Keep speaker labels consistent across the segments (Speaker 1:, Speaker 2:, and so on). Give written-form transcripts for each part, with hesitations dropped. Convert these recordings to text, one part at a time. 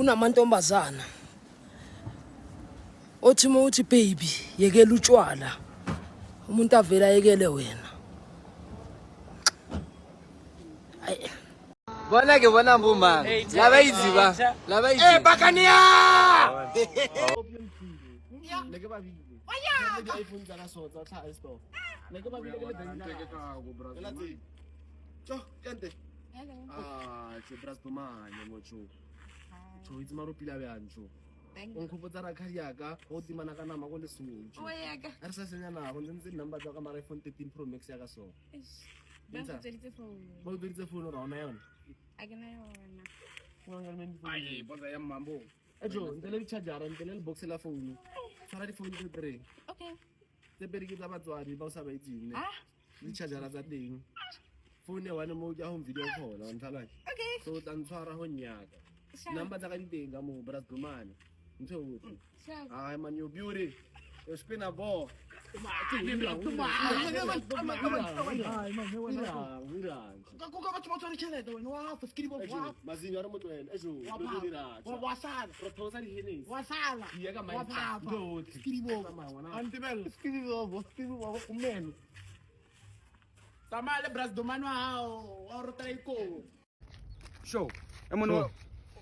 Speaker 1: Kunamantombazana othi uthi baby yekela utshwala umuntu avela yekele wena.
Speaker 2: Bona ke bona mbuma. Laba iziba. Laba iziba.
Speaker 1: Bakania!
Speaker 3: Leke ba bile. Waya ka iPhone tsa ka so tsa tsa store. Leke ba bile le benzina. Cho, kente. Che brastomane mocho. Cho itse maro pila be ancho. O nkgopotsa ra khari yaka o timana ka nama go le suntso.
Speaker 4: O ya ka.
Speaker 3: A re sa senya na go ntse number tsa ka mara iPhone 13 Pro Max ya ka so.
Speaker 4: Ba go tseditse phone.
Speaker 3: Ba go tseditse phone ra ona yona.
Speaker 4: A ke na yona.
Speaker 3: Go nga le phone. Ai, boza ya mambo. Ejo, ntele le charger, ntele le box la phone. Tsara di phone tse 3.
Speaker 4: Okay.
Speaker 3: Tse pedi ke tsa batswadi ba o sa ba itseng.
Speaker 4: Ah.
Speaker 3: Di charger tsa teng. Phone ya wane mo ya home video call on thala.
Speaker 4: Okay.
Speaker 3: So tantshwara ho nyaka. Number tsa ka di teng ka mo brasdomane. Ntse o tse. Ai man you beauty. You spin a ball.
Speaker 5: Sure. Emano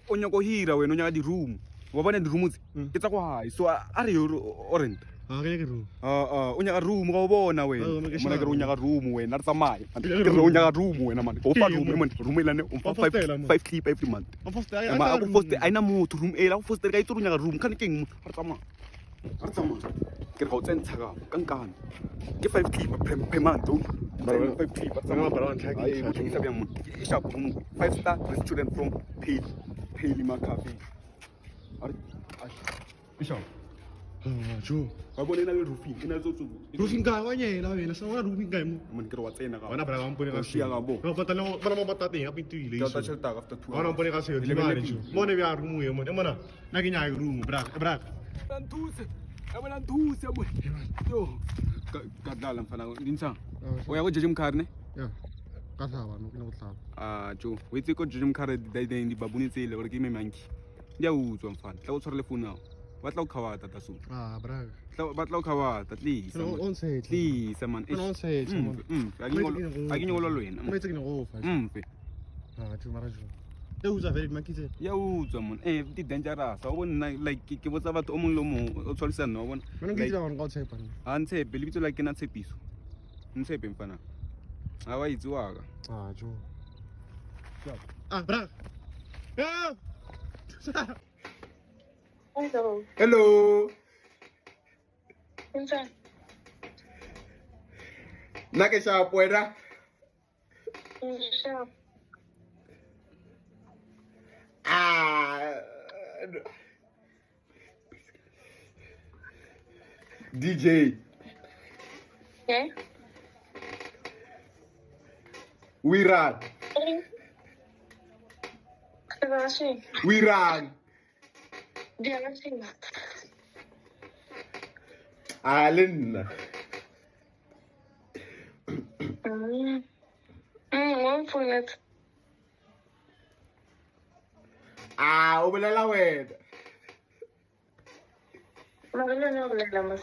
Speaker 5: o nyako hira wena o nyaka di room. Wa bona di room tse ke tsa go high so a re o rent.
Speaker 3: Ah, ke room.
Speaker 5: O nyaka room ga o bona wena. Mona ke re o nyaka room wena re tsamaya. Ke re o nyaka room wena man. Go fa room man. Room elane o fa 5 clip every month. Ma go post ai na motho room ela go post ka itse o nyaka room kan keng re tsamaya. Re tsamaya. Ke re go tsentsa ka kankana. Ke 5 clip per month. 5 clip tsamaya para ntlha ke sa bya mo. E sharp room 5-star restaurant from Pale Cafe. Are Bishop.
Speaker 3: Jo.
Speaker 5: Ba bone na le roofing ina tsotso.
Speaker 3: Roofing ka wa nyela wena sa wa roofing ka mo.
Speaker 5: Mo ke re wa tsena ka.
Speaker 3: Bona bra ba mpone ka
Speaker 5: sia ga bo.
Speaker 3: Ba patala bana mo patate ya pintuile
Speaker 5: Ke
Speaker 3: iso.
Speaker 5: ta chelta after 2
Speaker 3: Bona mpone ka se di mare jo. Mone bya room ye mo. Mona na ke nya room bra.
Speaker 5: Tantuse. Abona ntuse mo. Yo. Ka dlala mfana ndintsha. O ya go jeje mkharne?
Speaker 3: Ya. Ka tlhaba no ke no tlhaba.
Speaker 5: Jo, o itse go jeje mkhare di babunitsele gore ke me manki. Dia utswa mfana. Tla o tshwarele phone ao. Ba tla o khawata ta so.
Speaker 3: Bra.
Speaker 5: Ba tla o khawata please.
Speaker 3: On se.
Speaker 5: Please man.
Speaker 3: On se.
Speaker 5: A ke nyolo lo wena.
Speaker 3: Mo itse ke no go fa.
Speaker 5: Mpe.
Speaker 3: Jo mara jo. E uza very makitse.
Speaker 5: Ya utswa mon. Di dangerous. O bona like ke botsa batho o mong le mong o tshwarisana no bona.
Speaker 3: Bona ke dira go tshepa.
Speaker 5: A ntshepe le bitso la ke na tshepiso. Ntshepe mfana. A wa itse wa ka.
Speaker 3: Jo. Bra. Ya.
Speaker 4: Hello.
Speaker 5: Hello.
Speaker 4: Ensa.
Speaker 5: Na ke sha pueda.
Speaker 4: Sharp.
Speaker 5: DJ.
Speaker 4: Okay.
Speaker 5: We run.
Speaker 4: Gracias.
Speaker 5: We run.
Speaker 4: Gracias.
Speaker 5: Alin.
Speaker 4: One point.
Speaker 5: O bolela wena.
Speaker 4: No hablamos.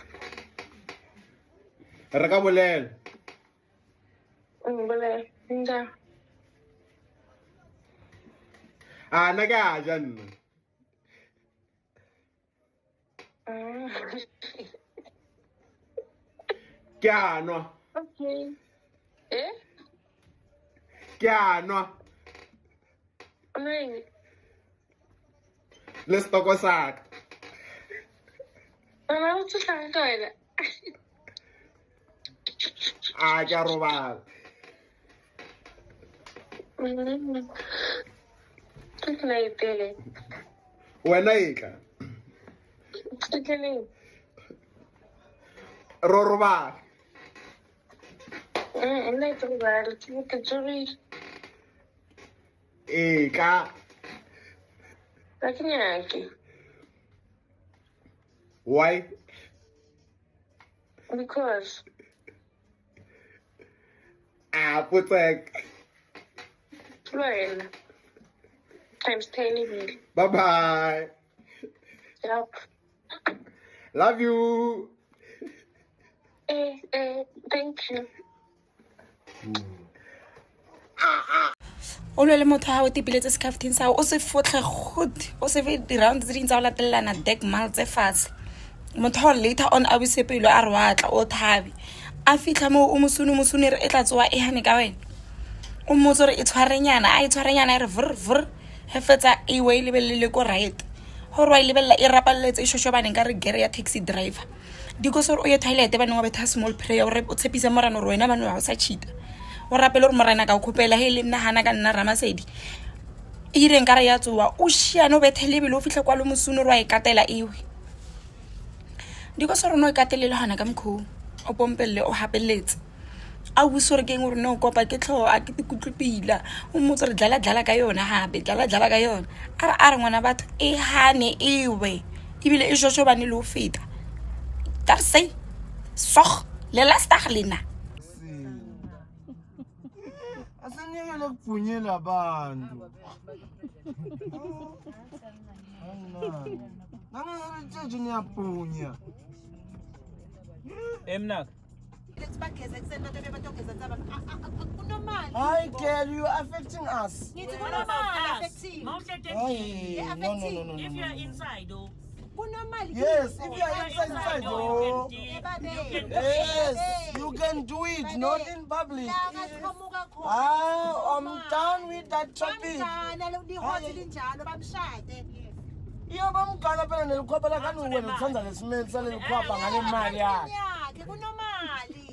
Speaker 5: Re ka bolela.
Speaker 4: Vale. Ya.
Speaker 5: Na ka ja nna. Ke anwa.
Speaker 4: Okay.
Speaker 5: Ke anwa.
Speaker 4: No.
Speaker 5: Le stoko saka.
Speaker 4: No, tú sabes que era.
Speaker 5: Ke a robala.
Speaker 4: ¿Qué le dices?
Speaker 5: Wena e tla.
Speaker 4: ¿Qué le dices?
Speaker 5: Ro robala.
Speaker 4: No hay que robar, tengo que subir.
Speaker 5: Ka.
Speaker 4: ¿Qué hay aquí?
Speaker 5: Why?
Speaker 4: Because.
Speaker 5: Putek.
Speaker 4: Well. times 10 ibili.
Speaker 5: Bye bye.
Speaker 4: Yep.
Speaker 5: Love you.
Speaker 4: Thank you.
Speaker 6: O lwele motho ha o tipiletse scafteng sa o se fotle goed o se ve di-round tse ding tsa o latelelana deck mile tse fatshe motho later on a buse pelo a re wa tla o thabi a fitlha mo o mosune re e tla tsoa e hane ka wena o motso re e tshwarenyana e re vr he fetsa e way lebelele ko right gore wa lebella e rapalletse e shoshobane ka re gere ya taxi driver diko sore o ye toilet ba nngwe ba betha small prayer o re o tshepisa morana re wena ba nwa o sa cheat o rapele gore morana ka o khopela he le nna hana ka nna Ramasedi e reng ka re ya tsoa o shia no bethele bele o fihle kwa lo mosune re wa e katela ewe diko sore no e katelele hana ka mkho o pompelle o hapeletse a busore ke ngore no kopa ke tlho a ke tikutlupila o motse re dlala ka yona hape dlala ka yona a re ngwana batho e hane ewe ibile e jojo bane le o feta ka se sog le last lena
Speaker 3: Asaniyekele ukubhunyela abantu. Nani niyabhunya.
Speaker 2: Emnak.
Speaker 3: Hi girl, you are affecting us.
Speaker 7: No.
Speaker 8: If you are inside, though.
Speaker 3: Yes, if you are inside, oh. Yes, you can do it, not in public. I'm done with that topic. Iyo bamgala phela nelikhwapha lakani wena uthanda lesimeli salelikhwapha ngale mali yakhe.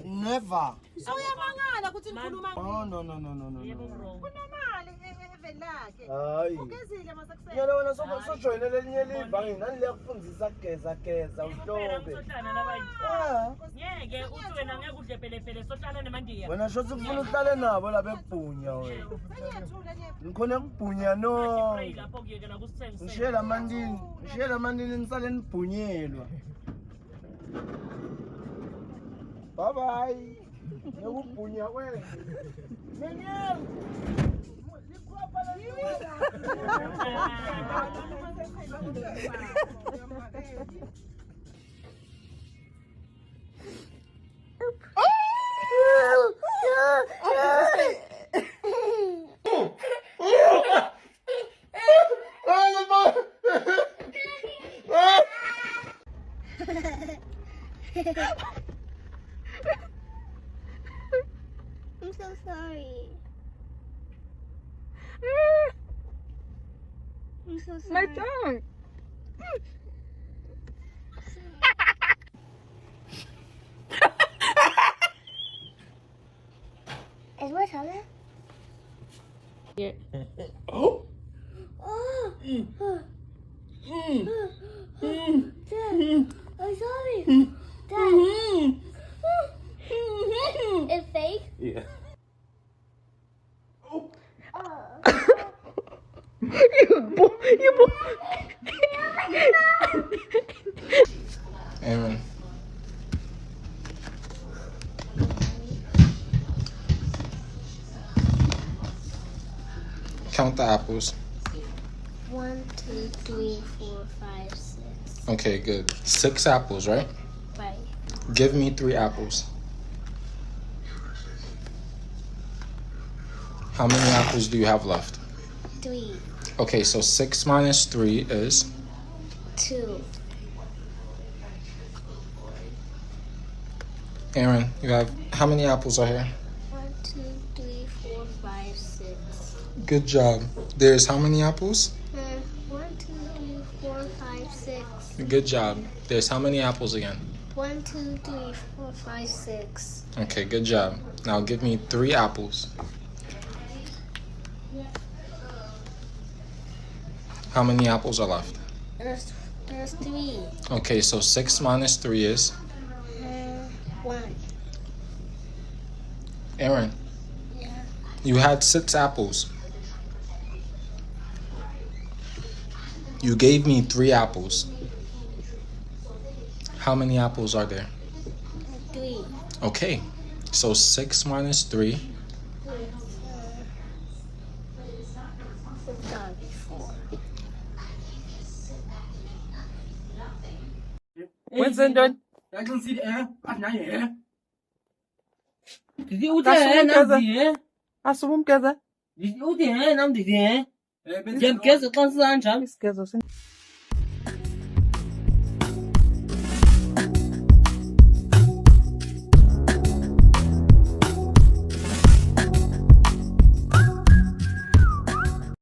Speaker 3: Never.
Speaker 7: Uyamangala ukuthi ngikhuluma
Speaker 3: Oh no.
Speaker 7: kunomali evelake.
Speaker 3: Hayi.
Speaker 7: Ukezile masakusela.
Speaker 3: Yena wena sojoyine lelinye libhangi nani liyakufundisa geza uhlobe.
Speaker 8: Ngeke uthi wena ngeke udle pelepele sohlala nemandiya.
Speaker 3: Wena shothi ufuna uhlale nabo la bekubhunya wena. Ngikhona ukubhunya no.
Speaker 8: Lapho kuyekela kusithengise.
Speaker 3: Ngishela amandini nisale nibhunyelwa. Bye bye. Ngekubhunya wena. Menyel.
Speaker 9: I'm so sorry. I'm so sorry.
Speaker 6: my tongue
Speaker 9: Is what other?
Speaker 6: Yeah.
Speaker 9: Oh. Dad, I'm sorry. Dad. It's fake?
Speaker 5: Yeah.
Speaker 2: Aaron. Count the apples.
Speaker 9: 1, 2, 3, 4, 5, 6.
Speaker 2: Okay, good. 6 apples, right?
Speaker 9: Right.
Speaker 2: Give me 3 apples. How many apples do you have left?
Speaker 9: 3,
Speaker 2: Okay, so 6 minus 3 is
Speaker 9: 2.
Speaker 2: Aaron, you have how many apples are here?
Speaker 9: 1, 2, 3, 4, 5, 6.
Speaker 2: Good job. There's how many apples?
Speaker 9: 1, 2, 3, 4, 5, 6.
Speaker 2: Good job. There's how many apples again?
Speaker 9: 1, 2, 3, 4, 5, 6.
Speaker 2: Okay, good job. Now give me 3 apples. How many apples are left?
Speaker 9: There's 3.
Speaker 2: Okay, so 6 minus 3 is
Speaker 9: 1.
Speaker 2: Aaron.
Speaker 9: Yeah.
Speaker 2: You had 6 apples. You gave me 3 apples. How many apples are there?
Speaker 9: 3.
Speaker 2: Okay, so 6 minus 3.
Speaker 9: We've done before.
Speaker 1: Wenze ntoni? Asuke umgeza?
Speaker 2: Uthi nam ndithi Ndiyamgeza xa sisanjalo.
Speaker 1: Isigezo